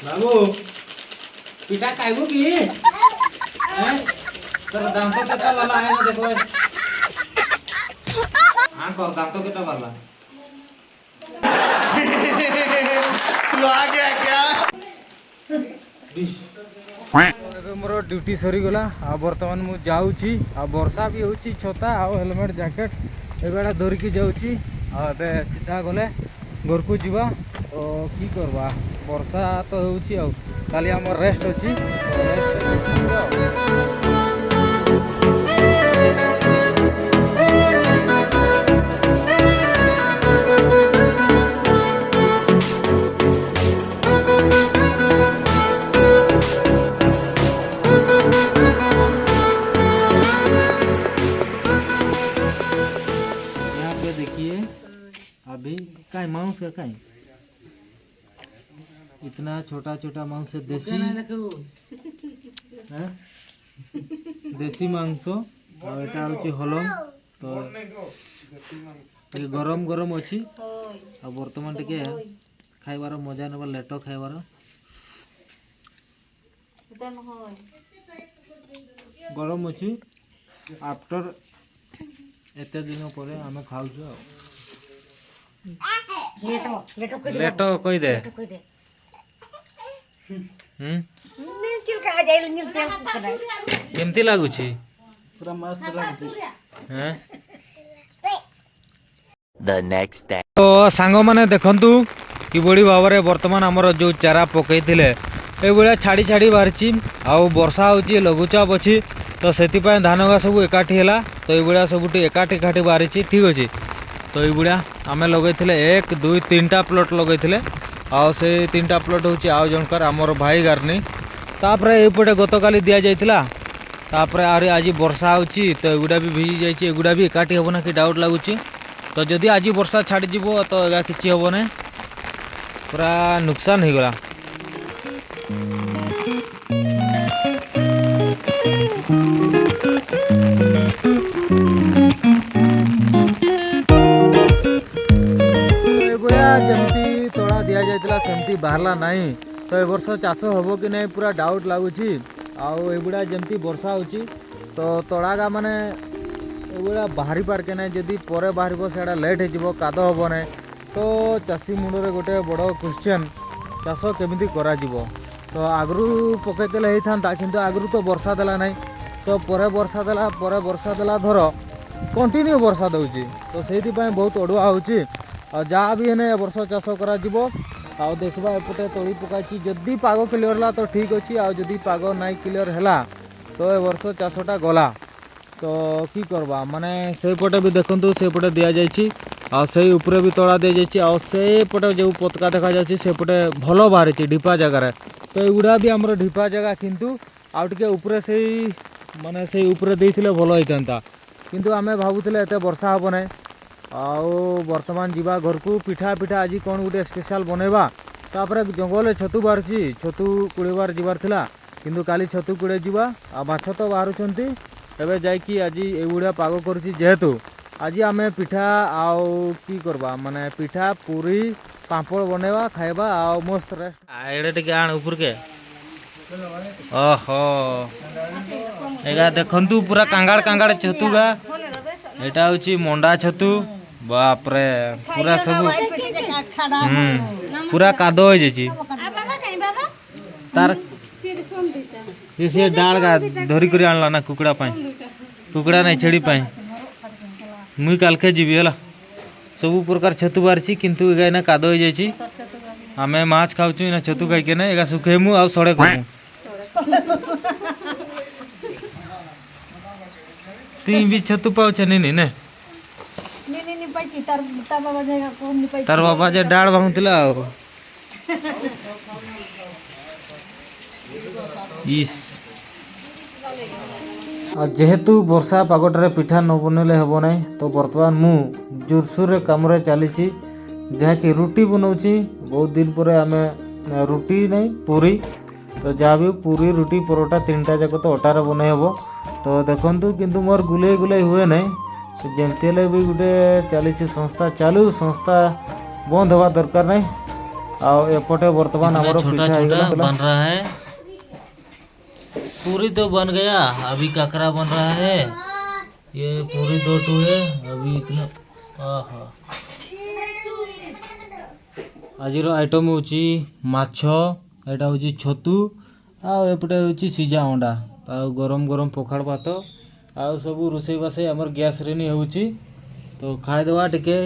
बाबू पिठा खाइबू की तर दाम तो केटा वाला है ना देखो हां कर दाम तो केटा वाला तू आ गया क्या? ଏବେ ମୋର ଡ୍ୟୁଟି ସରିଗଲା ଆଉ ବର୍ତ୍ତମାନ ମୁଁ ଯାଉଛି ଆଉ ବର୍ଷା ବି ହେଉଛି ଛତା ଆଉ ହେଲମେଟ୍ ଜ୍ୟାକେଟ୍ ଏବେଟା ଧରିକି ଯାଉଛି ଆଉ ଏବେ ସିଧା ଗଲେ ଘରକୁ ଯିବା ତ କି କରିବା ବର୍ଷା ତ ହେଉଛି ଆଉ କାଲି ଆମର ରେଷ୍ଟ ଅଛି अभी काई मांस का काई इतना छोटा छोटा मांस है देसी देसी मांस और एटा होची हलम तो ये गरम गरम अच्छी और वर्तमान टिके खाइबार मजा नबा लेटो खाइबार गरम अच्छी आफ्टर एते दिन पर आम खाऊ लेटो कोई दे केमती लागुची पूरा मस्त लागुची हैं The next day. तो सांग माने देखंतु कि बड़ी भावरे वर्तमान हमर जो चारा पकई थिले ए बळा छाड़ी छाड़ी बाहरची आउ वर्षा होची लघुचाप अछि तो सेति पय धान गा सब एकाठी हैला तो ए बळा सबुटी एकाठी एकाठी बाहरची ठीक अछि तो ये बुढ़ा आम लगे 1 2 3टा प्लॉट लगे आउ से 3टा प्लॉट होची आउ जनकर आमर भाई गार्नी तापर एपटे गतकाली दिया जाइतिला तापर आरे आज वर्षा होची तो एगुडा भी भिजी जाइछि एगुडा भी एकाठी होबो ना कि डाउट लागुची तो जदि आज वर्षा छाड़ी जीवो तो एगा किछि होबो ना पूरा नुकसान हो गला जमती तोड़ा दिया जाइतिला सेमती बाहरला नहीं तो ए वर्ष चाष होबो कि नहीं पूरा डाउट लागुची आउ एगुड़ा जमती वर्षा होची तो तोड़ागा माने एगुड़ा बाहरी पार के नहीं जदि परे बाहरबो सेडा लेट हे जिवो कादो होबो नहीं तो चाषी मुंडरे गोटे बड़ क्वेश्चन चाष केमिति करा जिवो तो आगरू पकेतेले हेई थांता किंतु आगरू तो वर्षा देला नहीं तो परे वर्षा देला धर कंटिन्यू वर्षा दउची तो सेति पय बहुत अडुआ होची और जहाँ भी है वर्ष चाष करा देखा एपटे तली पकाई जदि पाग क्लियर है तो ठीक अच्छे आदि पाग नाई क्लियर है तो ए वर्ष चाषटा गला तो कि करवा माने से पटे भी देखु से पटे दि जाए भी तला दी जाए पटे जो पतका देखा जापटे भल बाहरी ढीपा जगार तो युड़ा भी आम ढीपा जगह किंतु आउटे उपरे से माने से उपरे देइथिले भल होइतांता किंतु आमे भाबुथिले एते वर्षा हबो नै आउ वर्तमान जीवा घर को पिठा पिठा आज कौन गोटे स्पेशल बनैबा तापर जंगल छतु बाहरची छतु कुड़ेबार जीवार थिला किंतु काली छतु कुड़े जीवा आ माछ तो बाहरुछंती एबे जाई कि आज एगुडा पाग करची जेहेतु आज आमे पिठा आउ की करबा माने पिठा पूरी पापड़ बनैबा खाइबा आउ मस्त रेस्ट एडे टिके आण ऊपर के ओहो एगा देखंतु पूरा कांगाड़ कांगाड़ छतु गा एटा होची मंडा छतु बाप रे पूरा सब पूरा कादो हो जाइछि तार से डाल गा धरी करी आनला ना कुकड़ा पाई कुकड़ा नहीं छेड़ी पाई मुई काल के जीवी हला सब प्रकार छतु बारछि किंतु एगा ना कादो हो जाइछि आमे माछ खाउछु ना छतु खाइ के ना एगा सुखेमु आ सड़े खामु तीन भी छतु पाउछ नहीं ने तार बाबा जे डाड़ भांगतिला इस जेहेतु वर्षा पागटरे पिठा न बनले हेबो नै तो वर्तमान मु जोरसोर काम रे चली जहाँ कि रुटी बनाऊँगी बहुत दिन पर आम रुटी नहीं पूरी तो जहाँ भी पूरी रुटी परोटा 3टा जाक तो अटार बनई हे तो देखु किंतु मोर गुले गुले हुए ना तो जमती भी गोटे चली संस्था चालू संस्था बंद हवा दरकार नहीं आओ एपटे वर्तमान इतना हमरो छोटा पिठा छोटा ହେଇଗଲା बन रहा है। पूरी तो बन गया, अभी काकरा बन रहा है। ये पूरी 2 टूए अभी इतना। आहा, ଆଜିର ଆଇଟମ୍ ହେଉଛି ମାଛ, ଏଇଟା ହେଉଛି ଛତୁ, ଆଉ ଏପଟେ ହେଉଛି ସିଝା ଅଣ୍ଡା, ଆଉ ଗରମ ଗରମ ପଖାଳ ଭାତ, ଆଉ ସବୁ ରୋଷେଇବାସ ଆମର ଗ୍ୟାସ୍ରେ ନି ହେଉଛି। ତ ଖାଇଦେବା ଟିକେ।